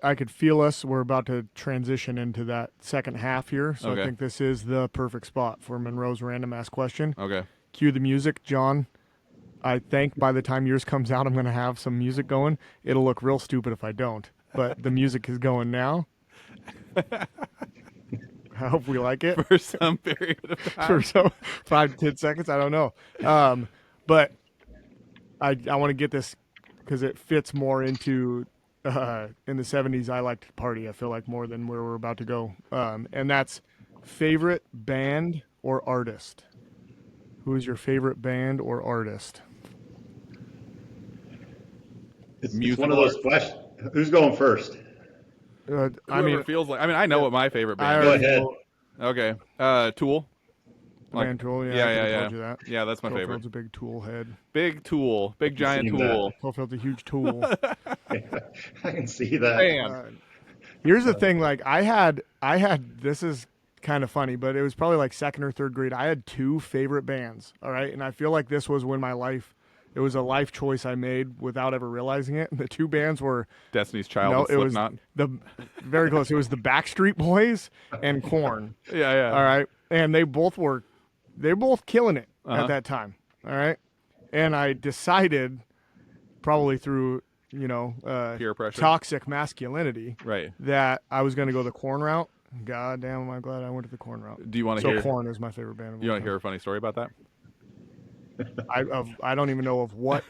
I could feel us. We're about to transition into that second half here, so I Okay. think this is the perfect spot for Monroe's random ass question. Okay. Cue the music, John. I think by the time yours comes out, I'm going to have some music going. It'll look real stupid if I don't, but the music is going now. I hope we like it For some period of for time. so 5 to 10 seconds. I don't know, but I want to get this because it fits more into in the '70s. I liked to party. I feel like more than where we're about to go, and that's favorite band or artist. Who is your favorite band or artist? It's one of Musical those arts. questions. Who's going first? I Whoever mean, feels like. I mean, I know what my favorite I band Go is. already ahead. know Okay. Tool. the Like, band Tool. Yeah, I yeah, could yeah, have yeah. told you that. Yeah, that's my favorite. Cofield's a big Tool head. Big Tool. I Big can giant see Tool. Cofield's a huge Tool. that. I can see that. Fan. Uh, Here's the thing, like I had this is kind of funny, but it was probably like second or third grade. I had two favorite bands, all right? And I feel like this was when my life it was a life choice I made without ever realizing it. The two bands were Destiny's Child no, and it was Slipknot. the very close. It was the Backstreet Boys and Korn. Yeah, yeah. All right. And they both killing it at Uh-huh. that time. All right. And I decided probably through Peer pressure. toxic masculinity Right. that I was going to go the Corn route. God damn, am I glad I went to the Corn route. Do you want to So hear? Corn is my favorite band of You all want to time. hear a funny story about that? I don't even know of what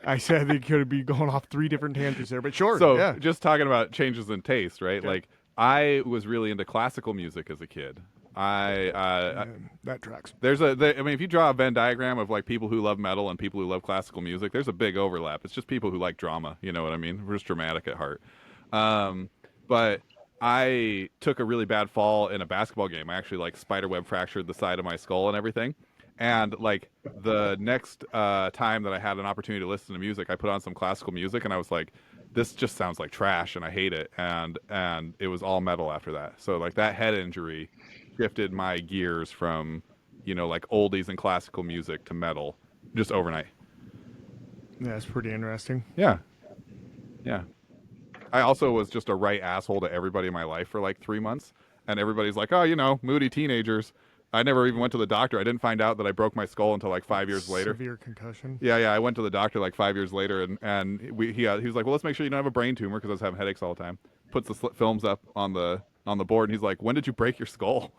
I said. They could be going off three different tangents there, but sure, So, yeah. just talking about changes in taste, right? Okay. Like, I was really into classical music as a kid. That tracks. I mean, if you draw a Venn diagram of like people who love metal and people who love classical music, there's a big overlap. It's just people who like drama. You know what I mean? We're just dramatic at heart. But I took a really bad fall in a basketball game. I actually like spiderweb fractured the side of my skull and everything. And like the next time that I had an opportunity to listen to music, I put on some classical music and I was like, this just sounds like trash and I hate it. And it was all metal after that. So like that head injury shifted my gears from, like oldies and classical music to metal just overnight. Yeah, it's pretty interesting. Yeah. Yeah. I also was just a right asshole to everybody in my life for like 3 months. And everybody's like, oh, moody teenagers. I never even went to the doctor. I didn't find out that I broke my skull until like 5 years later. Severe concussion. Yeah, yeah. I went to the doctor like 5 years later, and he was like, "Well, let's make sure you don't have a brain tumor," because I was having headaches all the time. Puts the films up on the board, and he's like, "When did you break your skull?"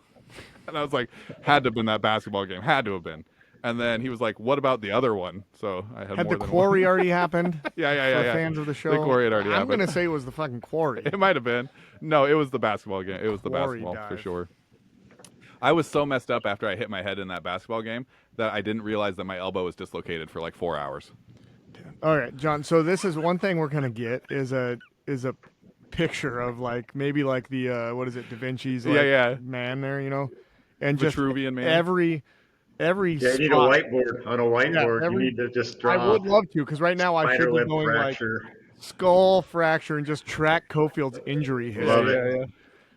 And I was like, "Had to have been that basketball game. Had to have been." And then he was like, "What about the other one?" So I had Had more the than quarry one. already happened? Yeah, yeah, For yeah, yeah. fans of the show, The quarry had already I'm happened. gonna say it was the fucking quarry. It might have been. No, it was the basketball game. It was the Quarry basketball for dive. sure. I was so messed up after I hit my head in that basketball game that I didn't realize that my elbow was dislocated for like 4 hours. All right, John. So this is one thing we're gonna get is a picture of like maybe like the what is it, Da Vinci's like, Yeah. man there, and just Vitruvian Man. every Yeah, you need a spot. whiteboard. On a Yeah, whiteboard, you need to just I draw would love to because right now I should be spiderweb going like fracture. skull fracture and just track Cofield's injury history. Love it. Yeah.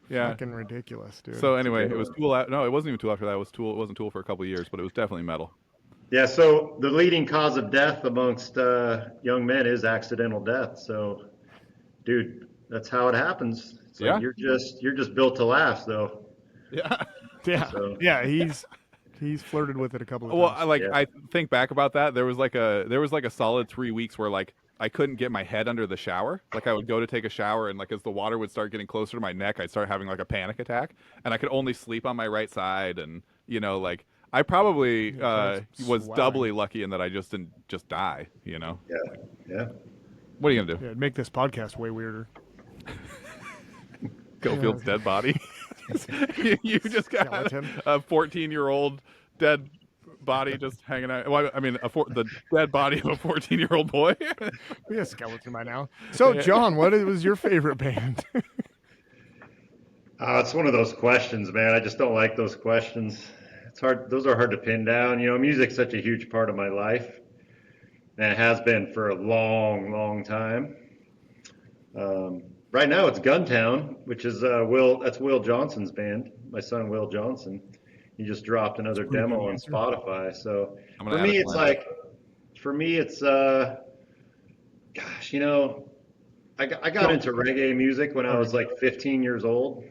Yeah. Fucking ridiculous, dude. So anyway, good it was one. Tool. No, it wasn't even Tool after that. It was Tool. It wasn't Tool for a couple of years, but it was definitely metal. Yeah, so the leading cause of death amongst young men is accidental death. So, dude, that's how it happens. It's like Yeah. you're just built to last, though. Yeah. Yeah, So- yeah. He's flirted with it a couple of Well, times. Yeah. I think back about that. There was like a solid 3 weeks where like I couldn't get my head under the shower. Like I would go to take a shower, and like as the water would start getting closer to my neck, I'd start having like a panic attack, and I could only sleep on my right side. And like I probably was swelling. doubly lucky in that I just didn't just die. Yeah, yeah. What are you gonna do? Yeah, it'd make this podcast way weirder. Gofield's dead body. You just got Skeleton. a 14-year-old dead body just hanging out. Well, I mean, the dead body of a 14-year-old boy. We have a skeleton by now. So, John, what was your favorite band? It's one of those questions, man. I just don't like those questions. It's hard. Those are hard to pin down. Music's such a huge part of my life, and it has been for a long, long time. Right now, it's Guntown, which is That's Will Johnson's band. My son, Will Johnson. He just dropped another pretty demo good on answer. Spotify. So I'm gonna for add me, it to it's my list. like, gosh, I got into reggae music when I was like 15 years old,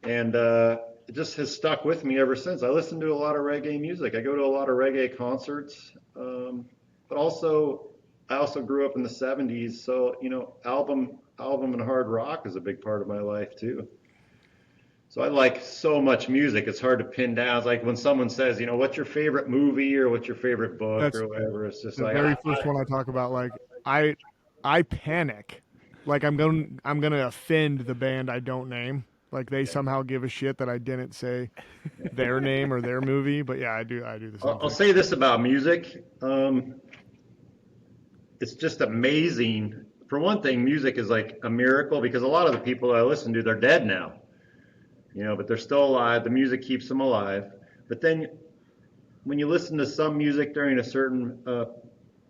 and it just has stuck with me ever since. I listen to a lot of reggae music. I go to a lot of reggae concerts, but also I also grew up in the 70s, so album and hard rock is a big part of my life too. So I like so much music. It's hard to pin down. It's like when someone says, what's your favorite movie or what's your favorite book That's or whatever. It's just the like, very first one I talk about. Like I I panic. Like I'm gonna offend the band I don't name. Like they somehow give a shit that I didn't say their name or their movie. But yeah, I do the same I'll thing. say this about music. It's just amazing. For one thing, music is like a miracle because a lot of the people I listen to, they're dead now, but they're still alive. The music keeps them alive. But then when you listen to some music during a certain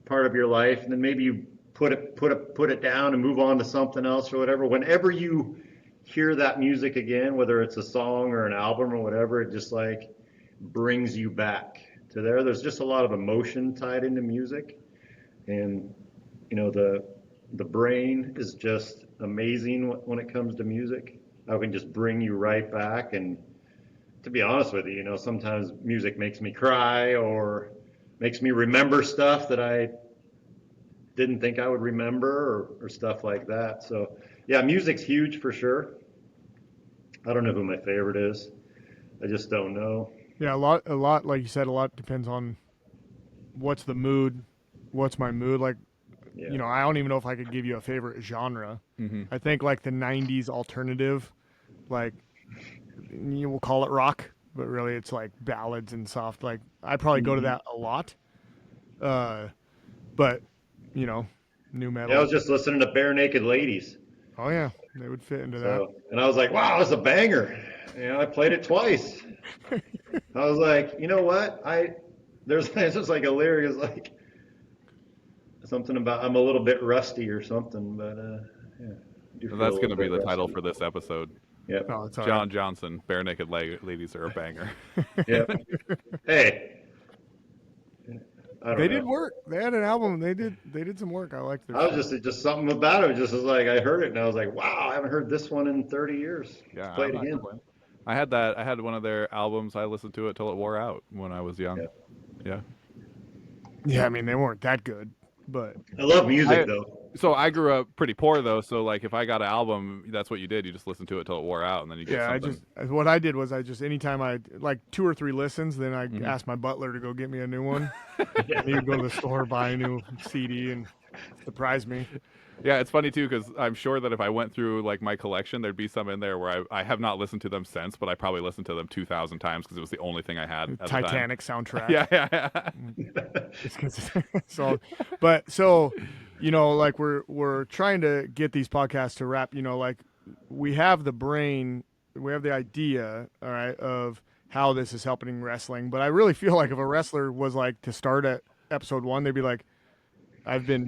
part of your life, and then maybe you put it down and move on to something else or whatever. Whenever you hear that music again, whether it's a song or an album or whatever, it just like brings you back to there. There's just a lot of emotion tied into music, and the brain is just amazing when it comes to music. How it can just bring you right back. And to be honest with you, sometimes music makes me cry or makes me remember stuff that I didn't think I would remember or stuff like that. So yeah, music's huge for sure. I don't know who my favorite is. I just don't know. Yeah, a lot. Like you said, a lot depends on what's the mood, what's my mood. Like Yeah. I don't even know if I could give you a favorite genre. Mm-hmm. I think like the '90s alternative, like you will call it rock, but really it's like ballads and soft. Like I probably go to Mhm. that a lot. Uh, but you know, new Yeah, I metal. was just listening to Bare Naked Ladies. Oh yeah, they would fit into that. So, and I was like, wow, that's a banger. I played it twice. I was like, you know what? There's it's just like a lyric is like something about I'm a little bit rusty or something, but yeah, I do feel a That's going little to be bit the title rusty. for this episode. Yep. Oh, it's all right. John Johnson, Bare Naked Ladies are a banger. Yep. Hey, I don't They did know. work. They had an album. They did some work. I liked their I was shit. just something about it. Just as like I heard it and I was like, wow, I haven't heard this one in 30 years. Let's Yeah, play I'm it not again. complaining. I had that. I had one of their albums. I listened to it till it wore out when I was young. Yeah. Yeah. Yeah, I mean they weren't that good, but I love music I though. so I grew up pretty poor though. So like if I got an album, that's what you did. You just listened to it till it wore out, and then you get yeah, something. what I did was I just anytime I like 2 or 3 listens, then I Hmm. asked my butler to go get me a new one, Yeah. and he would go to the store buy a new CD and surprise me. Yeah, it's funny too because I'm sure that if I went through like my collection, there'd be some in there where I have not listened to them since, but I probably listened to them 2,000 times because it was the only thing I had at the time. Titanic soundtrack. Yeah, yeah, yeah. It's 'cause- so, but so, like we're trying to get these podcasts to wrap. Like we have the brain, we have the idea, all right, of how this is helping wrestling. But I really feel like if a wrestler was like to start at episode 1, they'd be like, I've been